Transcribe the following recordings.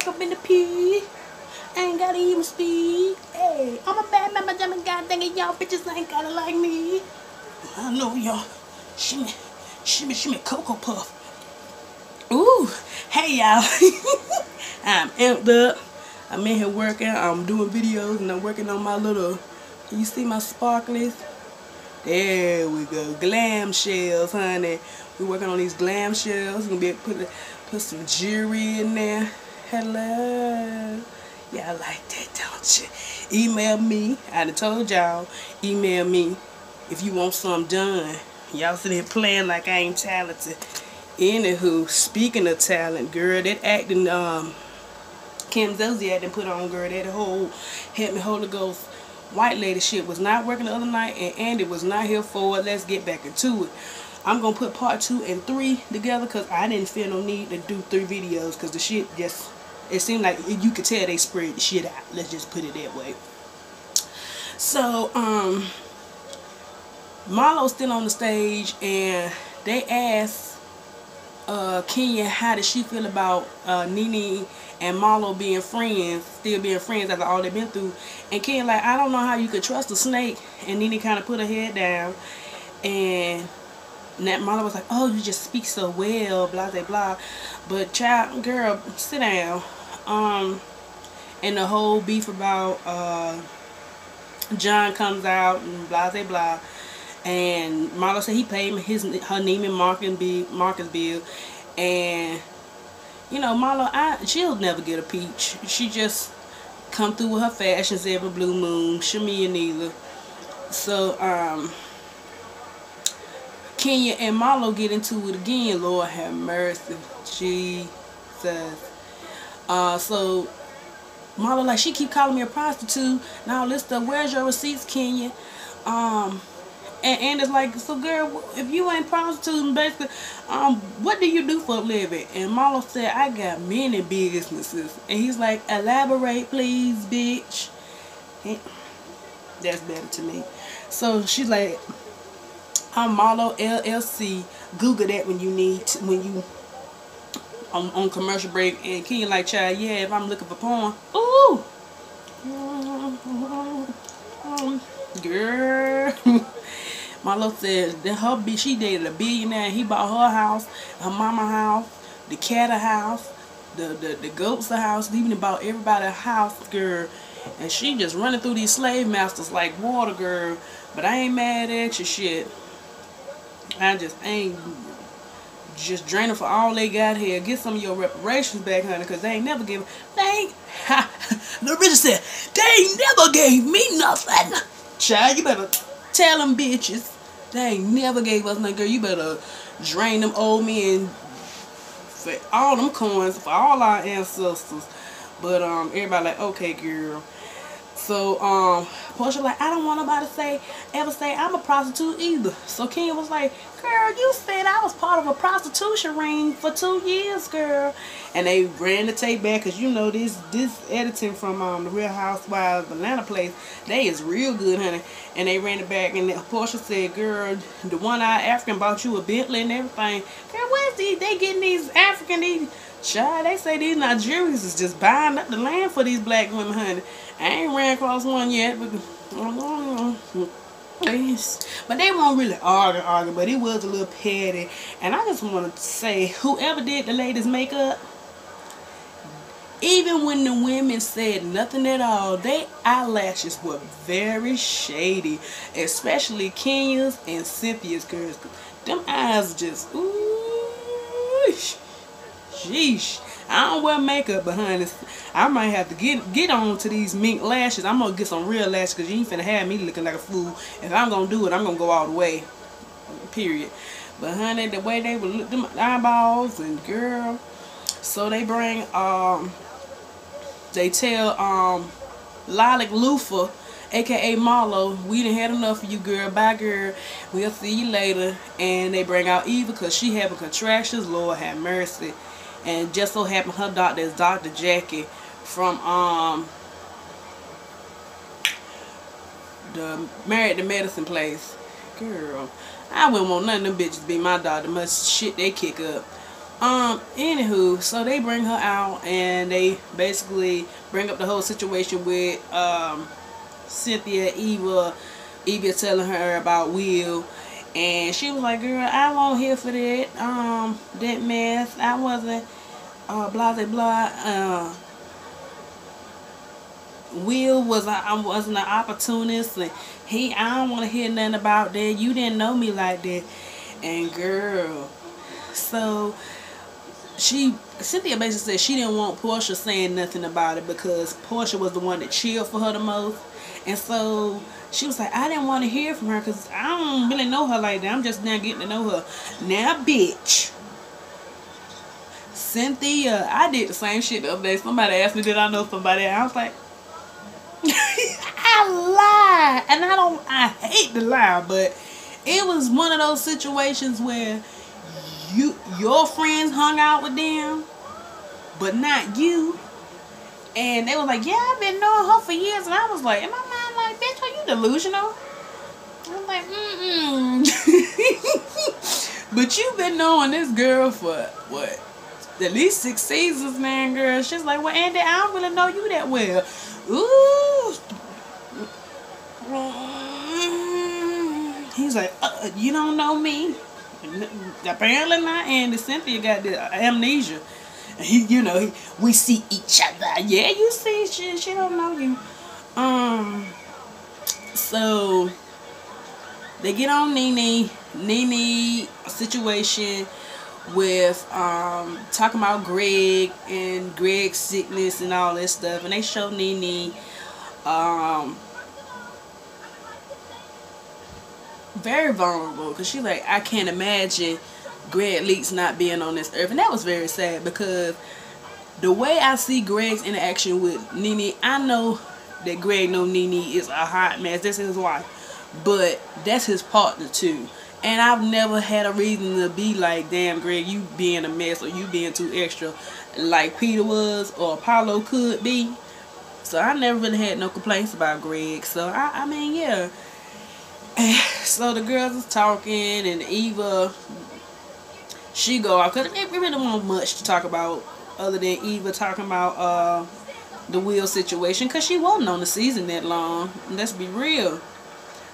walk up in the pee. Ain't gotta even speak. Hey, I'm a bad mama, jamming, god dang it, y'all bitches ain't gotta like me. I know y'all. Shimmy, shimmy, shimmy, Cocoa Puff. Ooh, hey y'all. I'm amped up. I'm in here working. I'm doing videos and I'm working on my little. Can you see my sparklies? There we go. Glam shells, honey. We're working on these glam shells. We're gonna be able to put some jewelry in there. Hello. Y'all like that, don't you? Email me. I done told y'all. Email me if you want something done. Y'all sitting here playing like I ain't talented. Anywho, speaking of talent, girl, that acting Kim Zodiac done put on, girl, that whole Help Me Holy Ghost white lady shit was not working the other night, and Andy was not here for it. Let's get back into it. I'm gonna put part 2 and 3 together because I didn't feel no need to do 3 videos because the shit just, it seemed like you could tell they spread the shit out. Let's just put it that way. So Marlo's still on the stage and they asked Kenya how did she feel about Nene and Marlo being friends, still being friends after all they've been through. And Kenya like, I don't know how you could trust a snake. And Nene kind of put her head down. And that Marlo was like, oh, you just speak so well, blah, blah, blah. But child, girl, sit down. And the whole beef about John comes out and blah, blah, blah. And Marlo said he paid her Neiman Marcus bill. And you know, Marlo, she'll never get a peach. She just come through with her fashions every blue moon. Shamia neither. So, Kenya and Marlo get into it again. Lord have mercy. Jesus. So, Marlo like, she keep calling me a prostitute. Now, this stuff, where's your receipts, Kenya? And it's like, so girl, if you ain't prostituting, basically, what do you do for a living? And Marlo said, I got many businesses. And he's like, elaborate, please, bitch. That's better to me. So she's like, I'm Marlo LLC. Google that when you need to, when you on commercial break. And Kenya like, child, yeah, if I'm looking for porn, ooh, girl. Marlo said that she dated a billionaire. He bought her house, her mama house, the cat a house, the goats a house, even bought everybody a house, girl. And she just running through these slave masters like water, girl. But I ain't mad at you, shit. I just ain't just draining for all they got here. Get some of your reparations back, honey, because they ain't never given. The Richard said they ain't never gave me nothing. Child, you better tell them bitches they ain't never gave us nothing, girl. You better drain them old men for all them coins for all our ancestors. But everybody like, okay, girl. So Portia like, I don't want nobody ever say I'm a prostitute either. So Kenya was like, girl, you said I was part of a prostitution ring for 2 years, girl. And they ran the tape back because you know this editing from the Real Housewives of Atlanta place, they is real good, honey. And they ran it back and Portia said, girl, the one-eyed African bought you a Bentley and everything. Girl, where's they getting these African, child, they say these Nigerians is just buying up the land for these black women, honey. I ain't ran across one yet, but they won't really argue, but it was a little petty. And I just want to say, whoever did the ladies' makeup, even when the women said nothing at all, their eyelashes were very shady, especially Kenya's and Cynthia's, girls. Them eyes just, ooh, sheesh. I don't wear makeup behind this. I might have to get on to these mink lashes. I'm gonna get some real lashes because you ain't finna have me looking like a fool. If I'm gonna do it, I'm gonna go all the way. Period. But honey, the way they would look, them eyeballs and girl. So they bring they tell Lilac Lufa, aka Marlo, we done had enough of you, girl. Bye, girl. We'll see you later. And they bring out Eva because she having contractions. Lord have mercy. And just so happened her doctor is Dr. Jackie from the Married to Medicine place. Girl, I wouldn't want none of them bitches be my doctor. Much shit they kick up. Anywho, so they bring her out and they basically bring up the whole situation with Cynthia, Eva telling her about Will, and she was like, "Girl, I won't here for that mess. I wasn't blah blah blah. Will was I wasn't an opportunist, and I don't want to hear nothing about that. You didn't know me like that." And girl, so Cynthia basically said she didn't want Portia saying nothing about it because Portia was the one that chilled for her the most. And so she was like, I didn't want to hear from her because I don't really know her like that. I'm just now getting to know her. Now, bitch, Cynthia, I did the same shit the other day. Somebody asked me, did I know somebody? I was like, I lied. And I hate to lie, but it was one of those situations where your friends hung out with them, but not you. And they were like, yeah, I've been knowing her for years. And I was like, in my mind, like, bitch, are you delusional? I'm like, But you've been knowing this girl for, what, at least 6 seasons, man, girl. She's like, well, Andy, I don't really know you that well. Ooh. He's like, you don't know me? Apparently not. Andy. Cynthia got the amnesia. We see each other. Yeah, you see, she don't know you. So they get on Nene situation with talking about Greg and Greg's sickness and all that stuff, and they show Nene very vulnerable because she's like, I can't imagine Greg Leaks not being on this earth. And that was very sad because the way I see Greg's interaction with Nene, I know that Greg know Nene is a hot mess. That's his wife, but that's his partner too. And I've never had a reason to be like, damn, Greg, you being a mess or you being too extra like Peter was or Apollo could be. So I never really had no complaints about Greg. So I mean, yeah. So the girls is talking and Eva, she go out because it really wasn't much to talk about other than Eva talking about the Will situation because she wasn't on the season that long. Let's be real.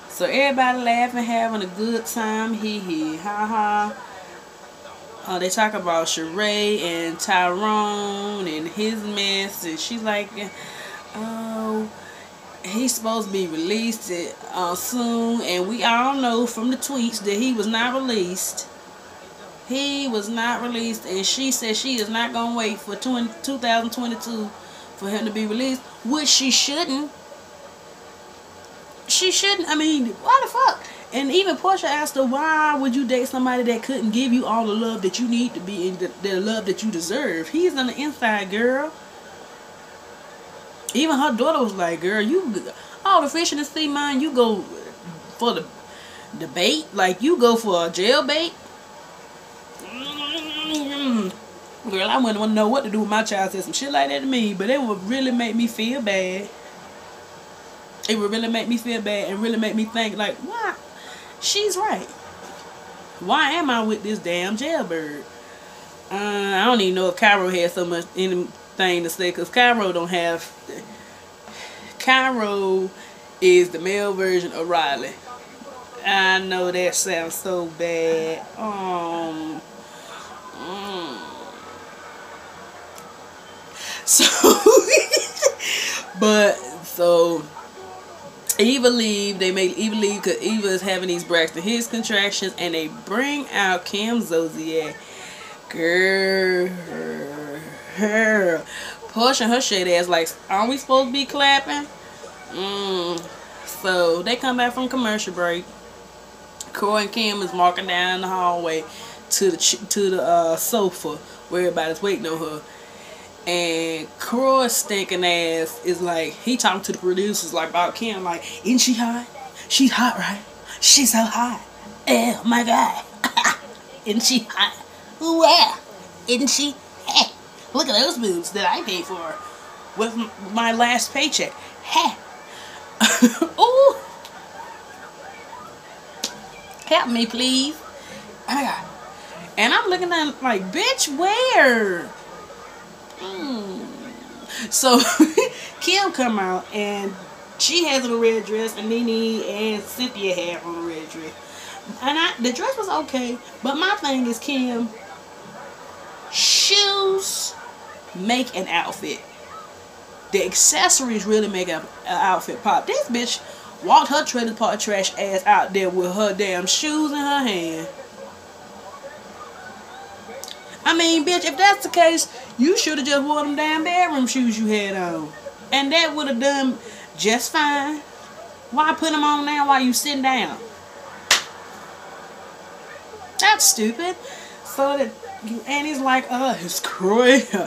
So everybody laughing, having a good time, hee hee, ha ha. They talk about Sheree and Tyrone and his mess, and she's like, oh, he's supposed to be released soon, and we all know from the tweets that he was not released. He was not released, and she said she is not going to wait for 2022 for him to be released, which she shouldn't. She shouldn't. I mean, why the fuck? And even Portia asked her, why would you date somebody that couldn't give you all the love that you need to be and the love that you deserve? He's on the inside, girl. Even her daughter was like, girl, you all the fish in the sea, man, you go for the bait, like you go for a jail bait. Girl, I wouldn't want to know what to do with my child said some shit like that to me, but it would really make me feel bad. It would really make me feel bad and really make me think, like, why? She's right. Why am I with this damn jailbird? I don't even know if Cairo has so much anything to say, because Cairo don't have... Cairo is the male version of Riley. I know that sounds so bad. So Eva leave. They make Eva leave because Eva is having these Braxton Hicks contractions, and they bring out Kim Zolciak. Girl, pushing her shit ass like, aren't we supposed to be clapping? So they come back from commercial break. Croy and Kim is walking down the hallway to the sofa where everybody's waiting on her. And Croy's stinking ass is like, he talking to the producers like about Kim, like, isn't she hot? She's hot, right? She's so hot. Oh my god. Isn't she hot? Ooh, yeah. Isn't she? Hey, look at those boobs that I paid for with my last paycheck. Hey. Ooh. Help me, please. Oh my god. And I'm looking at it like, bitch, where? So Kim come out and she has on a red dress, and Nene and Cynthia had on a red dress. And the dress was okay, but my thing is, Kim, shoes make an outfit. The accessories really make an outfit pop. This bitch walked her trailer park trash ass out there with her damn shoes in her hand. I mean, bitch, if that's the case, you should have just wore them damn bedroom shoes you had on. And that would have done just fine. Why put them on now while you sitting down? That's stupid. So that, and he's like, it's crazy.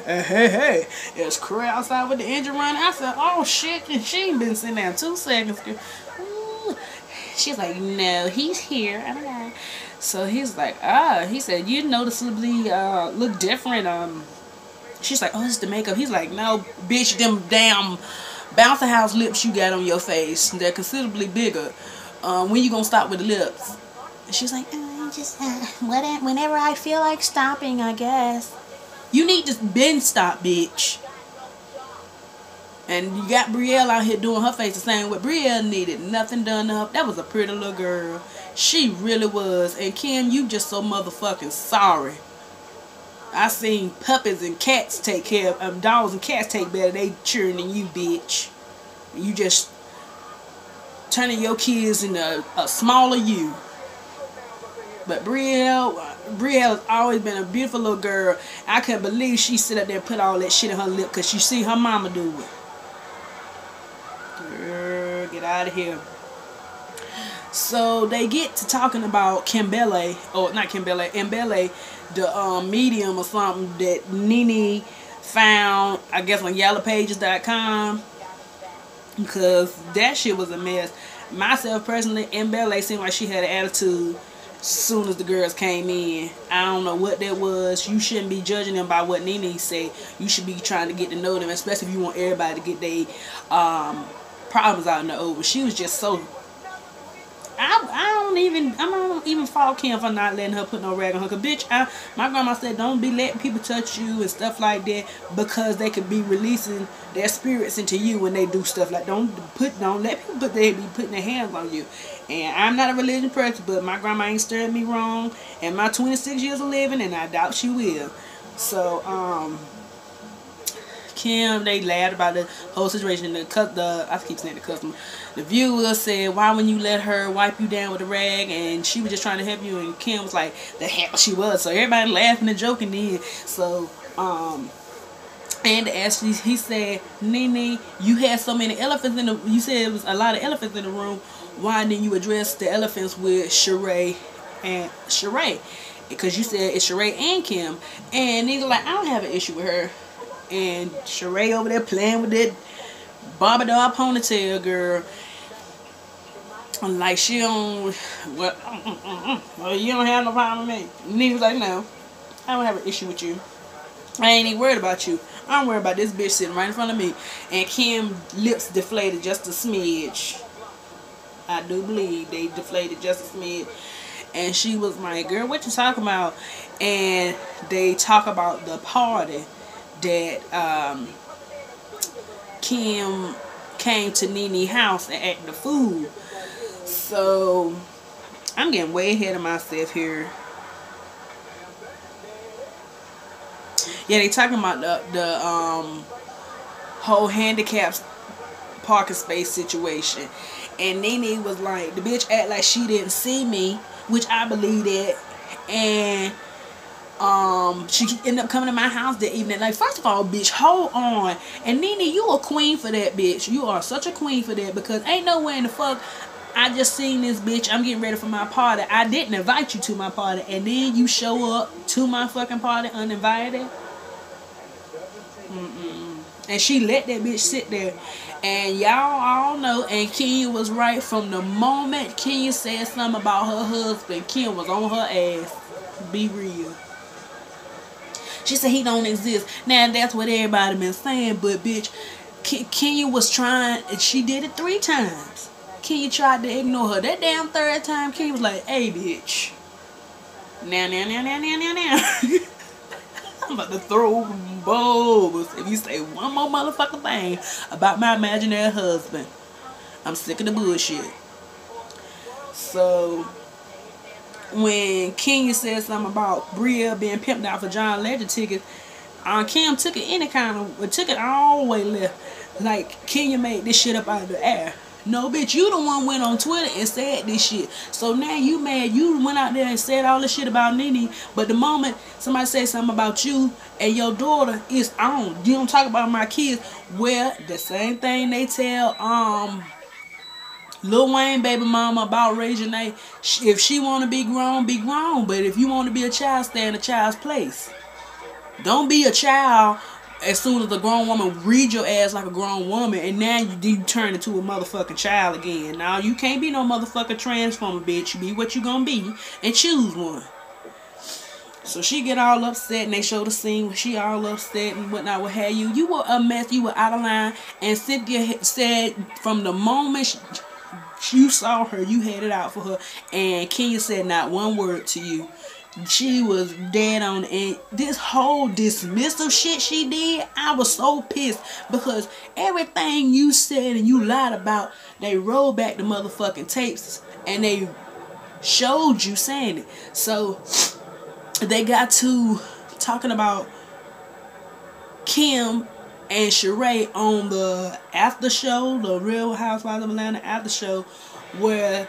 Hey, it's Corey outside with the engine running. I said, oh shit, and she ain't been sitting down 2 seconds. Ooh. She's like, no, he's here. I don't know. So he's like, he said, you noticeably look different. She's like, oh, it's the makeup. He's like, no, bitch, them damn bouncer house lips you got on your face, they're considerably bigger. When you gonna stop with the lips? And she's like, just whenever I feel like stopping, I guess. You need to been stop, bitch. And you got Brielle out here doing her face the same way. Brielle needed nothing done to her. That was a pretty little girl. She really was. And Kim, you just so motherfucking sorry. I seen puppies and cats take care of, dogs and cats take better they children than you, bitch. You just turning your kids into a smaller you. But Brielle has always been a beautiful little girl. I couldn't believe she sit up there and put all that shit in her lip because she see her mama do it. Girl, get out of here. So they get to talking about Kimbele, or not Kimbele, Mbele, the medium or something that Nene found, I guess, on yellowpages.com, because that shit was a mess. Myself personally, Mbele seemed like she had an attitude soon as the girls came in. I don't know what that was. You shouldn't be judging them by what Nene said. You should be trying to get to know them, especially if you want everybody to get their problems out in the open. She was just so... I don't even fault Kim for not letting her put no rag on her. Cause bitch, my grandma said don't be letting people touch you and stuff like that, because they could be releasing their spirits into you when they do stuff like don't let people be putting their hands on you. And I'm not a religious person, but my grandma ain't stirred me wrong in my 26 years of living, and I doubt she will. So Kim, they laughed about the whole situation. I keep saying the customer. The viewer said, why wouldn't you let her wipe you down with a rag? And she was just trying to help you. And Kim was like, the hell she was. So everybody laughing and joking then. So, and Ashley, he said, Nene, you had so many elephants in the, you said it was a lot of elephants in the room. Why didn't you address the elephants with Sheree and Sheree? Because you said it's Sheree and Kim. And he's like, I don't have an issue with her. And Sheree over there playing with that Barbie doll ponytail girl. Like she don't, well, you don't have no problem with me. And he was like, no, I don't have an issue with you. I ain't even worried about you. I'm worried about this bitch sitting right in front of me. And Kim's lips deflated just a smidge. I do believe they deflated just a smidge. And she was like, girl, what you talking about? And they talk about the party that Kim came to Nene's house and ate the food. So I'm getting way ahead of myself here. Yeah, they talking about the whole handicapped parking space situation. And Nene was like, the bitch act like she didn't see me, which I believe that. And she ended up coming to my house that evening. Like, first of all, bitch, hold on. And Nene, you a queen for that, bitch. You are such a queen for that, because ain't no way in the fuck I just seen this bitch. I'm getting ready for my party. I didn't invite you to my party, and then you show up to my fucking party uninvited. And she let that bitch sit there. And y'all all know, and Kenya was right from the moment Kenya said something about her husband. Kim was on her ass. Be real. She said he don't exist. Now that's what everybody been saying, but bitch, Kenya was trying, and she did it 3 times. Kenya tried to ignore her. That damn 3rd time, Kenya was like, hey bitch, Now. I'm about to throw bulbs if you say one more motherfucking thing about my imaginary husband. I'm sick of the bullshit. So, when Kenya said something about Brielle being pimped out for John Legend tickets, Kim took it all the way left. Like, Kenya made this shit up out of the air. No, bitch, you the one went on Twitter and said this shit. So now you mad. You went out there and said all this shit about Nene. But the moment somebody says something about you and your daughter, it's on. You don't talk about my kids. Well, the same thing they tell Lil Wayne baby mama about raising a. If she want to be grown, be grown. But if you want to be a child, stay in a child's place. Don't be a child as soon as a grown woman read your ass like a grown woman, and now you turn into a motherfucking child again. Now you can't be no motherfucking transformer, bitch. You be what you gonna be and choose one. So she get all upset, and they show the scene where she all upset and whatnot. What have you? You were a mess. You were out of line. And Cynthia said from the moment you saw her, you had it out for her. And Kenya said not one word to you. She was dead on. And this whole dismissive shit she did, I was so pissed, because everything you said and you lied about, they rolled back the motherfucking tapes and they showed you saying it. So they got to talking about Kim and Sheree on the after show, the Real Housewives of Atlanta after show, where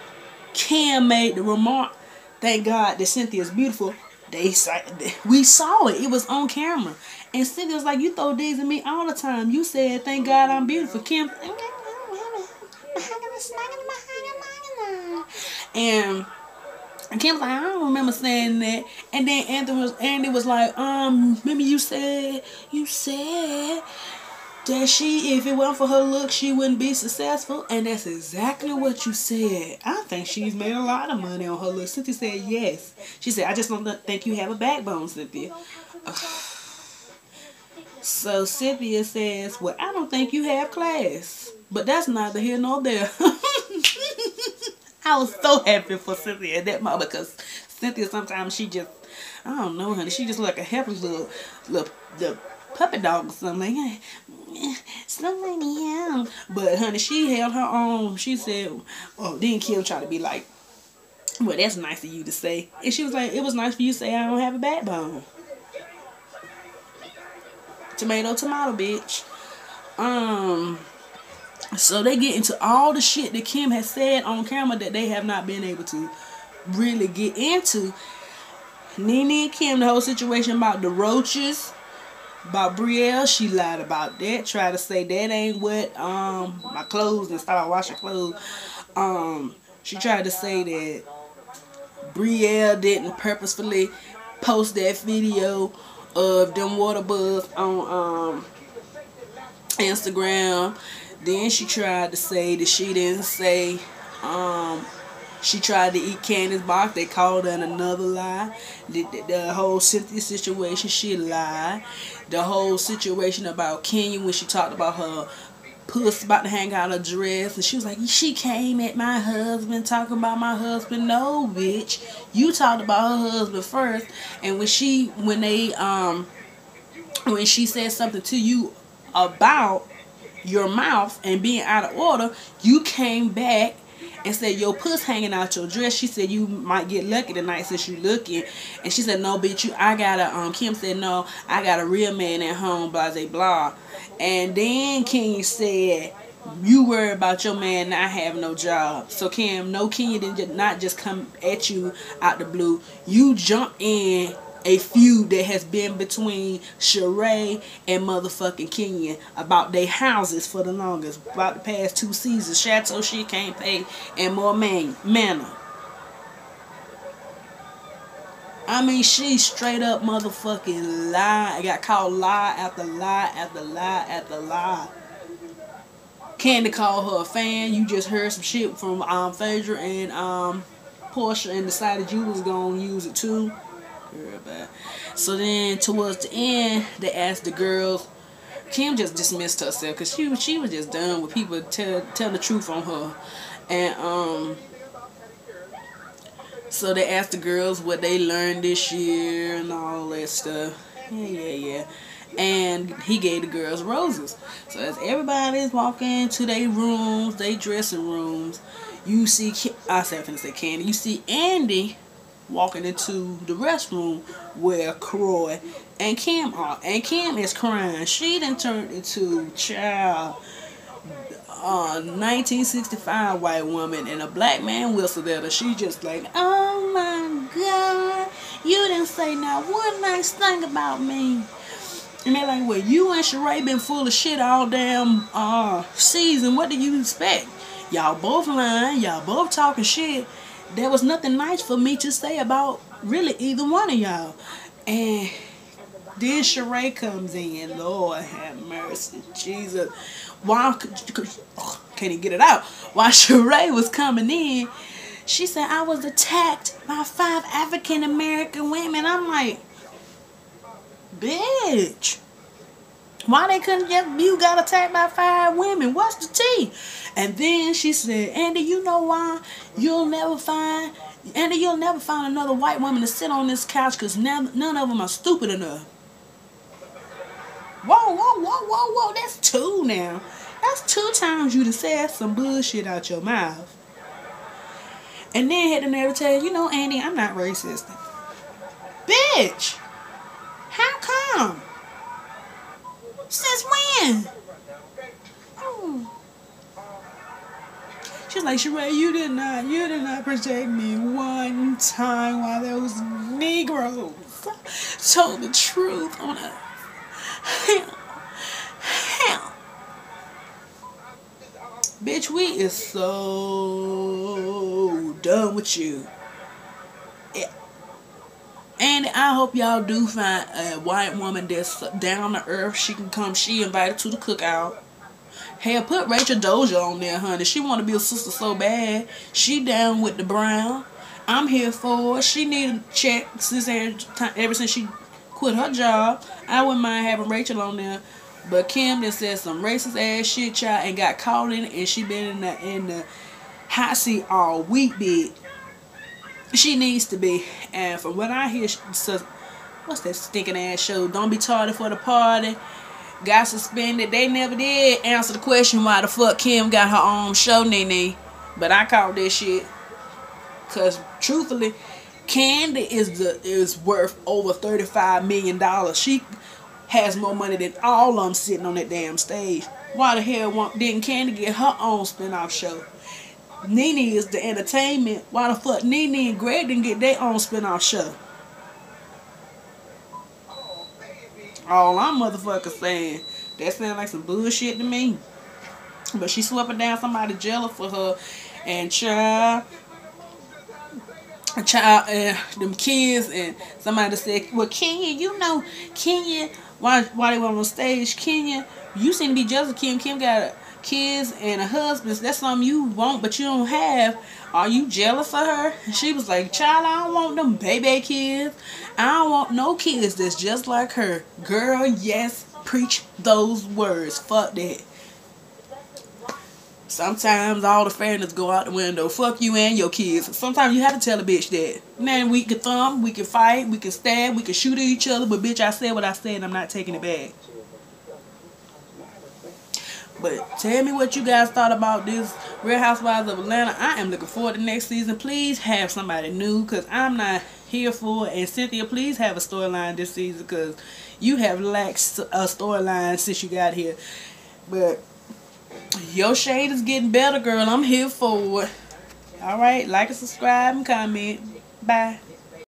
Kim made the remark, "Thank God that Cynthia's beautiful." We saw it. It was on camera. And Cynthia was like, "You throw these at me all the time. You said, 'Thank God I'm beautiful.'" Kim, and Kim was like, "I don't remember saying that." And then Andy was like, "Remember you said that if it weren't for her look, she wouldn't be successful." And that's exactly what you said. I think she's made a lot of money on her look. Cynthia said yes. She said, "I just don't think you have a backbone, Cynthia." So Cynthia says, "Well, I don't think you have class." But that's neither here nor there. I was so happy for Cynthia at that moment, because Cynthia sometimes she just, I don't know, honey, she just look like a helpless little puppy dog or something. Like, somebody help. But honey, she held her own. She said, oh, then Kim tried to be like, "Well, that's nice of you to say." And she was like, "It was nice for you to say I don't have a backbone." Tomato, bitch. So they get into all the shit that Kim has said on camera that they have not been able to really get into. Nene and Kim, the whole situation about the roaches, about Brielle, she lied about that. Tried to say that ain't what my clothes, and started washing clothes. She tried to say that Brielle didn't purposefully post that video of them water bugs on Instagram. Then she tried to say that she didn't say she tried to eat Candace's box. They called her another lie. The whole Cynthia situation, she lied. The whole situation about Kenya when she talked about her puss about to hang out her dress, and she was like, "She came at my husband, talking about my husband." No, bitch. You talked about her husband first, and when she said something to you about your mouth and being out of order, you came back and said your puss hanging out your dress. She said you might get lucky tonight since you looking. And she said, "No, bitch, I got a Kim said, "No, I got a real man at home, blah blah blah." And then Kenya said, "You worry about your man not having no job." So Kim, no, Kenya didn't not just come at you out the blue. You jumped in a feud that has been between Sheree and motherfucking Kenya about their houses for the longest. About the past 2 seasons. Chateau shit can't pay and more manner. I mean, she straight up motherfucking lied. Got called lie after lie after lie after lie. Candy called her a fan. You just heard some shit from Phaedra and Portia and decided you was gonna use it too. So then towards the end, they asked the girls. Kim just dismissed herself because she was just done with people telling the truth on her. And So they asked the girls what they learned this year and all that stuff. Yeah. And he gave the girls roses. So as everybody's walking to their rooms, their dressing rooms, you see, I said I finna say Candy, you see Andy walking into the restroom where Croy and Kim are. And Kim is crying. She done turned into child 1965 white woman, and a black man whistled at her. She just like, oh my God, you didn't say not one nice thing about me. And they're like, well, you and Sheree been full of shit all damn season. What do you expect? Y'all both lying. Y'all both talking shit. There was nothing nice for me to say about really either one of y'all. And then Sheree comes in. Lord have mercy. Jesus. Why can't he get it out? While Sheree was coming in, she said, I was attacked by 5 African American women. I'm like, bitch, why they couldn't just, you got attacked by 5 women? What's the tea? And then she said, Andy, you know why you'll never find another white woman to sit on this couch, because none of them are stupid enough. Whoa, that's 2 now. That's 2 times you done said some bullshit out your mouth. And then had to never tell you, you know, Andy, I'm not racist. Bitch, how come? Since when? She's like, Sheree, you did not protect me one time while those Negroes told the truth on us. Hell. Bitch, we is so done with you. And I hope y'all do find a white woman that's down to earth. She can come. She invited to the cookout. Hell, put Rachel Dozier on there, honey. She want to be a sister so bad. She down with the brown. I'm here for it. She need a check ever since she quit her job. I wouldn't mind having Rachel on there. But Kim that said some racist ass shit, child, and got caught in it, and she been in the hot seat all week, bitch. She needs to be. And from what I hear, what's that stinking ass show? Don't Be Tardy for the Party. Got suspended. They never did answer the question why the fuck Kim got her own show, Nene. But I called this shit. Cause truthfully, Candy is worth over $35 million. She has more money than all of them sitting on that damn stage. Why the hell didn't Candy get her own spinoff show? Nene is the entertainment. Why the fuck Nene and Greg didn't get their own spinoff show? All I'm motherfuckers saying. That sound like some bullshit to me. But she swept down somebody jealous for her. And child and them kids, and somebody said, well, Kenya, you know, Kenya, why they went on stage, Kenya, you seem to be jealous of Kim. Kim got kids and a husband. That's something you want, but you don't have. Are you jealous of her? And she was like, child, I don't want them baby kids. I don't want no kids that's just like her. Girl, yes, preach those words. Fuck that. Sometimes all the fairness go out the window. Fuck you and your kids. Sometimes you have to tell a bitch that. Man, we can thumb, we can fight, we can stab, we can shoot at each other, but bitch, I said what I said and I'm not taking it back. But tell me what you guys thought about this Real Housewives of Atlanta. I am looking forward to next season. Please have somebody new, because I'm not here for it. And Cynthia, please have a storyline this season, because you have lacked a storyline since you got here. But your shade is getting better, girl. I'm here for it. Alright, like and subscribe and comment. Bye.